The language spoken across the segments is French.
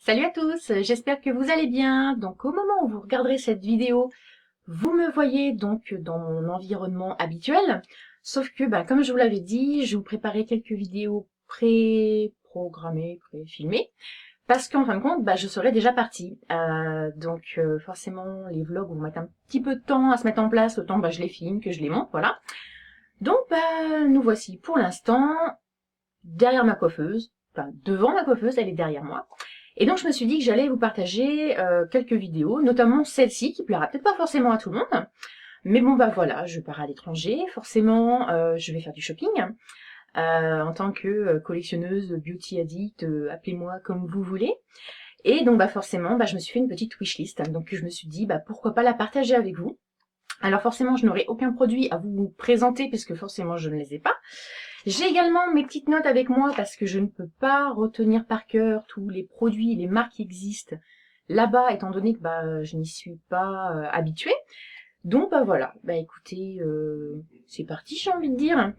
Salut à tous, j'espère que vous allez bien. Donc au moment où vous regarderez cette vidéo, vous me voyez donc dans mon environnement habituel. Sauf que, comme je vous l'avais dit, je vous préparais quelques vidéos pré-programmées, pré-filmées. Parce qu'en fin de compte, je serais déjà partie. Donc forcément, les vlogs vont mettre un petit peu de temps à se mettre en place, autant je les filme que je les monte, voilà. Donc nous voici pour l'instant derrière ma coiffeuse, enfin devant ma coiffeuse, elle est derrière moi. Et donc je me suis dit que j'allais vous partager quelques vidéos, notamment celle-ci qui plaira peut-être pas forcément à tout le monde, mais bon voilà, je pars à l'étranger, forcément je vais faire du shopping. En tant que collectionneuse, beauty addict, appelez-moi comme vous voulez. Et donc forcément je me suis fait une petite wishlist, donc je me suis dit pourquoi pas la partager avec vous. Alors forcément je n'aurai aucun produit à vous présenter puisque forcément je ne les ai pas. J'ai également mes petites notes avec moi parce que je ne peux pas retenir par cœur tous les produits, les marques qui existent là-bas, étant donné que je n'y suis pas habituée. Donc voilà, écoutez, c'est parti, j'ai envie de dire.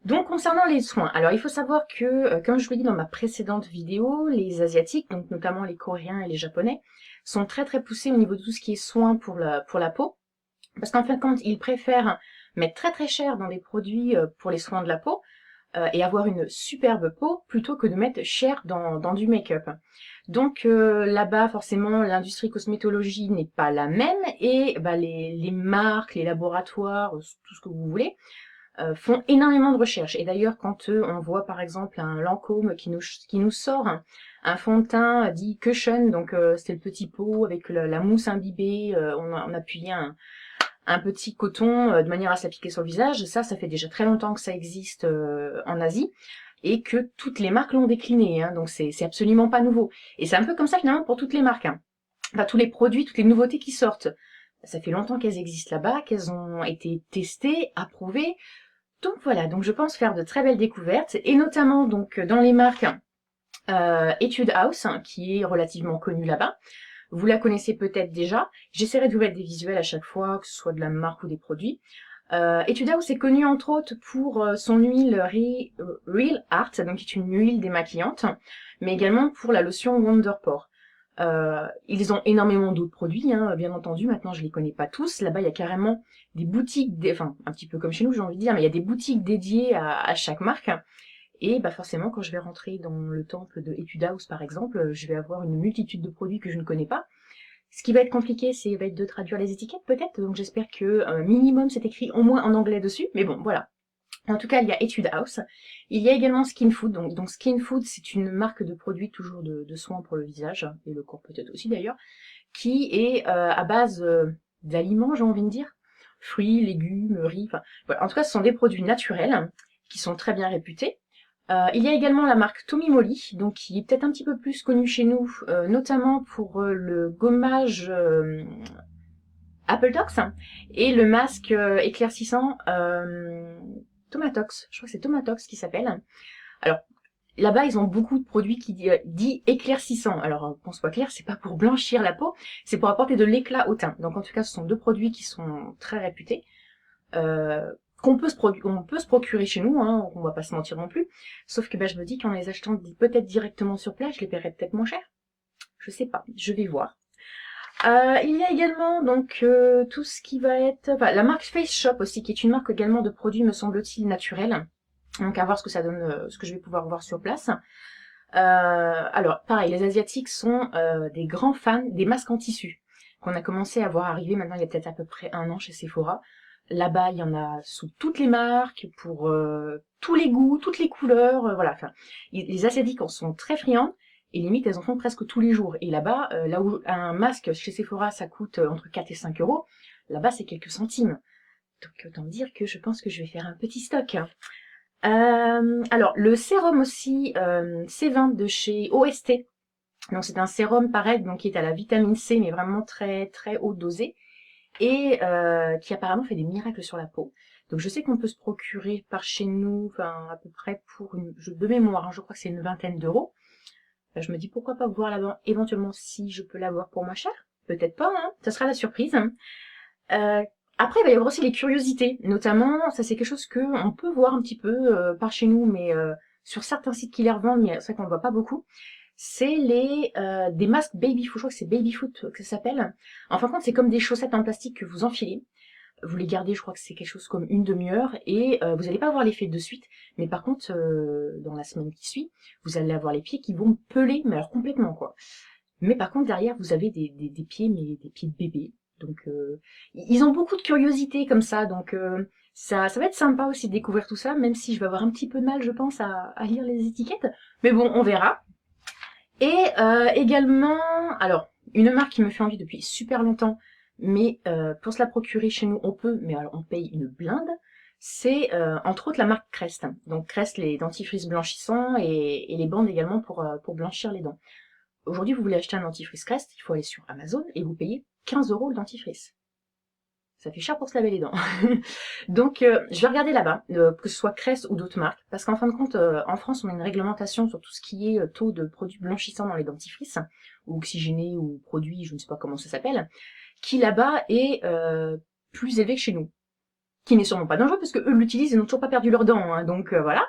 Donc concernant les soins, alors il faut savoir que, comme je vous l'ai dit dans ma précédente vidéo, les Asiatiques, donc notamment les Coréens et les Japonais, sont très très poussés au niveau de tout ce qui est soins pour la peau. Parce qu'en fin de compte, ils préfèrent mettre très très cher dans des produits pour les soins de la peau, et avoir une superbe peau plutôt que de mettre cher dans du make-up. Donc là-bas, forcément, l'industrie cosmétologie n'est pas la même et les marques, les laboratoires, tout ce que vous voulez, font énormément de recherches. Et d'ailleurs, quand on voit par exemple un Lancôme qui nous sort un fond de teint dit Cushion, donc c'est le petit pot avec la mousse imbibée, on appuyait un petit coton de manière à s'appliquer sur le visage. Ça fait déjà très longtemps que ça existe en Asie et que toutes les marques l'ont décliné, hein, donc c'est absolument pas nouveau. Et c'est un peu comme ça finalement pour toutes les marques, hein. Enfin, tous les produits, toutes les nouveautés qui sortent. Ça fait longtemps qu'elles existent là-bas, qu'elles ont été testées, approuvées. Donc voilà, donc je pense faire de très belles découvertes, et notamment donc dans les marques Etude House, hein, qui est relativement connue là-bas. Vous la connaissez peut-être déjà. J'essaierai de vous mettre des visuels à chaque fois, que ce soit de la marque ou des produits. Etude House est connu entre autres pour son huile Real Art, donc qui est une huile démaquillante, mais également pour la lotion Wonder Pore. Ils ont énormément d'autres produits, hein, bien entendu. Maintenant, je les connais pas tous. Là-bas, il y a carrément des boutiques, enfin, un petit peu comme chez nous, j'ai envie de dire, mais il y a des boutiques dédiées à chaque marque. Et forcément, quand je vais rentrer dans le temple de Etude House, par exemple, je vais avoir une multitude de produits que je ne connais pas. Ce qui va être compliqué, va être de traduire les étiquettes peut-être, donc j'espère que minimum c'est écrit au moins en anglais dessus, mais bon, voilà. En tout cas, il y a Etude House. Il y a également Skin Food. Donc Skin Food, c'est une marque de produits toujours de soins pour le visage, et le corps peut-être aussi d'ailleurs, qui est à base d'aliments, j'ai envie de dire. Fruits, légumes, riz, enfin, voilà. En tout cas, ce sont des produits naturels qui sont très bien réputés. Il y a également la marque Tommy Moly, donc qui est peut-être un petit peu plus connue chez nous, notamment pour le gommage Apple Tox et le masque éclaircissant Tomatox. Je crois que c'est Tomatox qui s'appelle. Alors là-bas, ils ont beaucoup de produits qui dit éclaircissants. Alors qu'on soit clair, c'est pas pour blanchir la peau, c'est pour apporter de l'éclat au teint. Donc en tout cas, ce sont deux produits qui sont très réputés. Qu'on peut se procurer chez nous, hein, on va pas se mentir non plus. Sauf que je me dis qu'en les achetant peut-être directement sur place, je les paierais peut-être moins cher. Je sais pas, je vais voir. Il y a également donc tout ce qui va être la marque Face Shop aussi, qui est une marque également de produits, me semble-t-il, naturels. Donc à voir ce que ça donne, ce que je vais pouvoir voir sur place. Alors pareil, les Asiatiques sont des grands fans des masques en tissu qu'on a commencé à voir arriver maintenant il y a peut-être à peu près un an chez Sephora. Là-bas, il y en a sous toutes les marques, pour tous les goûts, toutes les couleurs, voilà. Enfin, les Asiatiques en sont très friands, et limite, elles en font presque tous les jours. Et là-bas, là où un masque chez Sephora, ça coûte entre 4 et 5 euros, là-bas, c'est quelques centimes. Donc, autant dire que je pense que je vais faire un petit stock. Alors, le sérum aussi, C20 de chez OST. Donc, c'est un sérum pareil, donc qui est à la vitamine C, mais vraiment très, très haut dosé, et qui apparemment fait des miracles sur la peau. Donc je sais qu'on peut se procurer par chez nous, enfin à peu près pour de mémoire, hein, je crois que c'est une vingtaine d'euros. Je me dis pourquoi pas voir là-bas éventuellement si je peux l'avoir pour moins cher. Peut-être pas, hein, ça sera la surprise. Euh, Après, il va y avoir aussi les curiosités, notamment, ça c'est quelque chose que on peut voir un petit peu par chez nous, mais sur certains sites qui les revendent, mais c'est vrai qu'on ne voit pas beaucoup. C'est des masques baby foot, je crois que c'est baby foot que ça s'appelle. En fin de compte, c'est comme des chaussettes en plastique que vous enfilez. Vous les gardez, je crois que c'est quelque chose comme une demi-heure, et vous n'allez pas avoir l'effet de suite, mais par contre, dans la semaine qui suit, vous allez avoir les pieds qui vont peler, mais alors complètement, quoi. Mais par contre, derrière, vous avez des pieds, mais des pieds de bébé. Donc, ils ont beaucoup de curiosité comme ça, donc ça va être sympa aussi de découvrir tout ça, même si je vais avoir un petit peu de mal, je pense, à lire les étiquettes. Mais bon, on verra. Et également, alors, une marque qui me fait envie depuis super longtemps, mais pour se la procurer chez nous, on peut, mais alors on paye une blinde. C'est entre autres la marque Crest. Donc Crest, les dentifrices blanchissants et les bandes également pour blanchir les dents. Aujourd'hui, vous voulez acheter un dentifrice Crest, il faut aller sur Amazon et vous payez 15 € le dentifrice. Ça fait cher pour se laver les dents. Donc, je vais regarder là-bas, que ce soit Crest ou d'autres marques, parce qu'en fin de compte, en France, on a une réglementation sur tout ce qui est taux de produits blanchissants dans les dentifrices, ou oxygénés, ou produits, je ne sais pas comment ça s'appelle, qui là-bas est plus élevé que chez nous. Qui n'est sûrement pas dangereux, parce que eux l'utilisent et n'ont toujours pas perdu leurs dents, hein, donc voilà.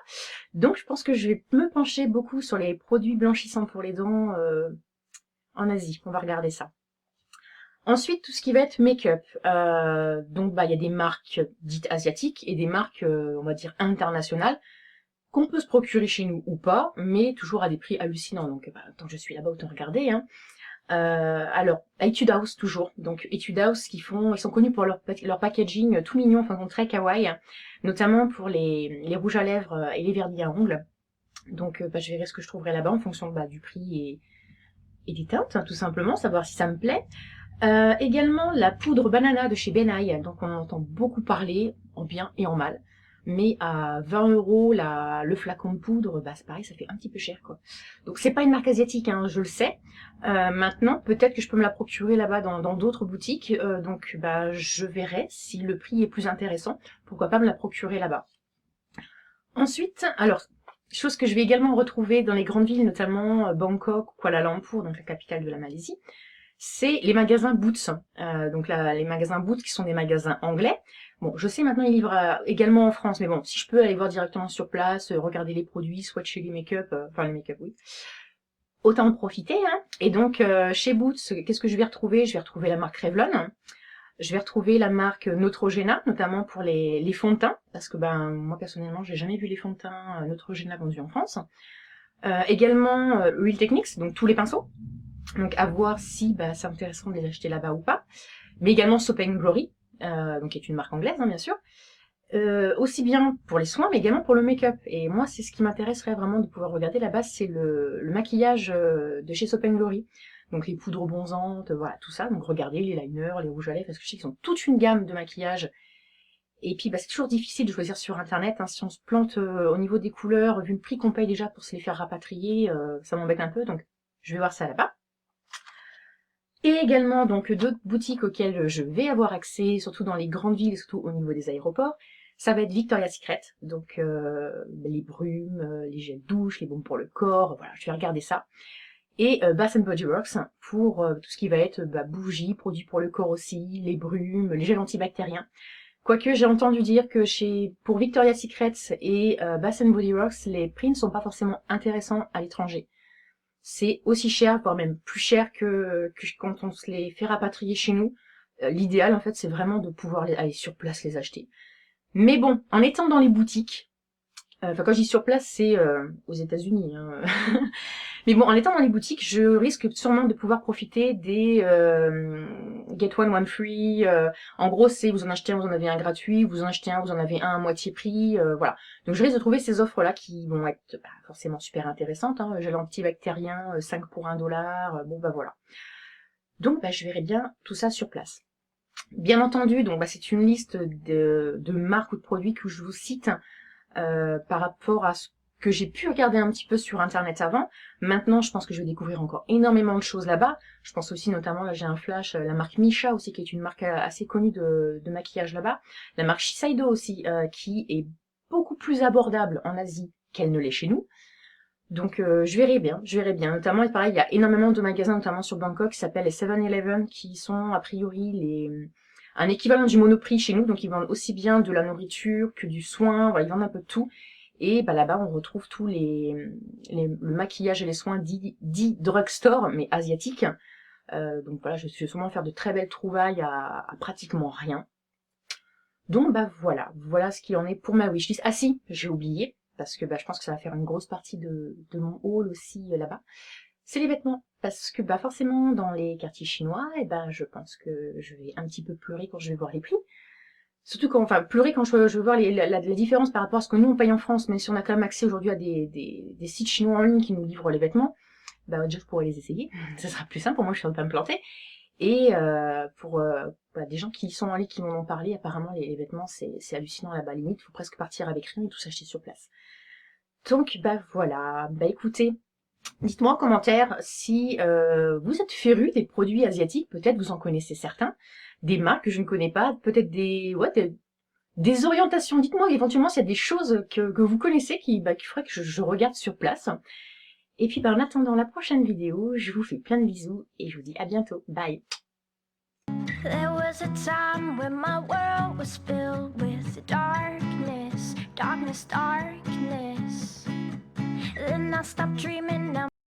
Donc, je pense que je vais me pencher beaucoup sur les produits blanchissants pour les dents en Asie. On va regarder ça. Ensuite, tout ce qui va être make-up. Donc, bah, il y a des marques dites asiatiques et des marques, on va dire, internationales, qu'on peut se procurer chez nous ou pas, mais toujours à des prix hallucinants. Donc, bah, tant que je suis là-bas, autant regarder, hein. Alors, Etude House, toujours. Donc, Etude House, ils sont connus pour leur packaging tout mignon, enfin, très kawaii, notamment pour les rouges à lèvres et les vernis à ongles. Donc, bah, je verrai ce que je trouverai là-bas en fonction bah, du prix et des teintes, hein, tout simplement, savoir si ça me plaît. Également la poudre banana de chez Benai, donc on en entend beaucoup parler, en bien et en mal. Mais à 20 € le flacon de poudre, bah c'est pareil, ça fait un petit peu cher quoi. Donc c'est pas une marque asiatique, hein, je le sais. Maintenant, peut-être que je peux me la procurer là-bas dans d'autres boutiques. Donc bah je verrai si le prix est plus intéressant. Pourquoi pas me la procurer là-bas. Ensuite, alors, chose que je vais également retrouver dans les grandes villes, notamment Bangkok, Kuala Lumpur, donc la capitale de la Malaisie, c'est les magasins Boots. Donc là, les magasins Boots qui sont des magasins anglais. Bon, je sais maintenant ils livrent également en France, mais bon, si je peux aller voir directement sur place, regarder les produits, swatcher les make-up, enfin les make-up, oui, autant en profiter. Hein. Et donc chez Boots, qu'est-ce que je vais retrouver? Je vais retrouver la marque Revlon. Je vais retrouver la marque Neutrogena, notamment pour les fonds de teint, parce que ben moi personnellement, j'ai jamais vu les fonds de teint Neutrogena vendus en France. Également Real Techniques, donc tous les pinceaux. Donc à voir si bah, c'est intéressant de les acheter là-bas ou pas. Mais également Soap and Glory, donc qui est une marque anglaise hein, bien sûr. Aussi bien pour les soins, mais également pour le make-up. Et moi, c'est ce qui m'intéresserait vraiment de pouvoir regarder là-bas, c'est le maquillage de chez Soap and Glory. Donc les poudres bronzantes, voilà, tout ça. Donc regardez les liners, les rouges à lèvres, parce que je sais qu'ils ont toute une gamme de maquillage. Et puis bah, c'est toujours difficile de choisir sur internet, hein, si on se plante au niveau des couleurs, vu le prix qu'on paye déjà pour se les faire rapatrier, ça m'embête un peu, donc je vais voir ça là-bas. Et également donc d'autres boutiques auxquelles je vais avoir accès, surtout dans les grandes villes, surtout au niveau des aéroports. Ça va être Victoria's Secret, donc les brumes, les gels douche, les baumes pour le corps, voilà, je vais regarder ça. Et Bath Body Works pour tout ce qui va être bah, bougies, produits pour le corps aussi, les brumes, les gels antibactériens. Quoique j'ai entendu dire que pour Victoria's Secret et Bath Body Works, les prix ne sont pas forcément intéressants à l'étranger. C'est aussi cher, voire même plus cher que quand on se les fait rapatrier chez nous. L'idéal, en fait, c'est vraiment de pouvoir aller sur place les acheter. Mais bon, en étant dans les boutiques, enfin quand je dis sur place, c'est aux États-Unis. Hein. Mais bon, en étant dans les boutiques, je risque sûrement de pouvoir profiter des Get One, One Free. En gros, c'est vous en achetez un, vous en avez un gratuit, vous en achetez un, vous en avez un à moitié prix. Voilà. Donc je risque de trouver ces offres-là qui vont être bah, forcément super intéressantes. Hein. Gel antibactérien, 5 pour 1 dollar. Bon, bah voilà. Donc bah, je verrai bien tout ça sur place. Bien entendu, donc bah, c'est une liste de marques ou de produits que je vous cite par rapport à ce que j'ai pu regarder un petit peu sur internet avant. Maintenant, je pense que je vais découvrir encore énormément de choses là-bas. Je pense aussi notamment, là j'ai un flash, la marque Misha aussi, qui est une marque assez connue de maquillage là-bas. La marque Shiseido aussi, qui est beaucoup plus abordable en Asie qu'elle ne l'est chez nous. Donc je verrai bien, je verrai bien. Notamment, et pareil, il y a énormément de magasins, notamment sur Bangkok, qui s'appellent les 7-Eleven, qui sont a priori un équivalent du Monoprix chez nous. Donc ils vendent aussi bien de la nourriture que du soin, voilà, ils vendent un peu de tout. Et bah, là-bas, on retrouve tous le maquillage et les soins dits drugstore, mais asiatiques. Donc voilà, je suis sûrement faire de très belles trouvailles à pratiquement rien. Donc bah voilà ce qu'il en est pour ma wishlist. Ah si, j'ai oublié, parce que bah, je pense que ça va faire une grosse partie de mon haul aussi là-bas. C'est les vêtements, parce que bah forcément dans les quartiers chinois, et ben je pense que je vais un petit peu pleurer quand je vais voir les prix. Surtout quand, enfin pleurer quand je veux voir la différence par rapport à ce que nous on paye en France, même si on a quand même accès aujourd'hui à des sites chinois en ligne qui nous livrent les vêtements, bah déjà je pourrais les essayer, ça sera plus simple pour moi, je suis en train de me planter. Et pour bah, des gens qui sont en ligne, qui m'en ont parlé, apparemment les vêtements c'est hallucinant là-bas, limite, il faut presque partir avec rien et tout s'acheter sur place. Donc bah voilà, bah écoutez, dites-moi en commentaire si vous êtes féru des produits asiatiques, peut-être vous en connaissez certains, des marques que je ne connais pas, peut-être des orientations. Dites-moi éventuellement s'il y a des choses que vous connaissez qui feraient que je regarde sur place. Et puis bah, en attendant la prochaine vidéo, je vous fais plein de bisous et je vous dis à bientôt. Bye! There was a time when my world was filled with darkness, darkness, darkness. Then I stopped dreaming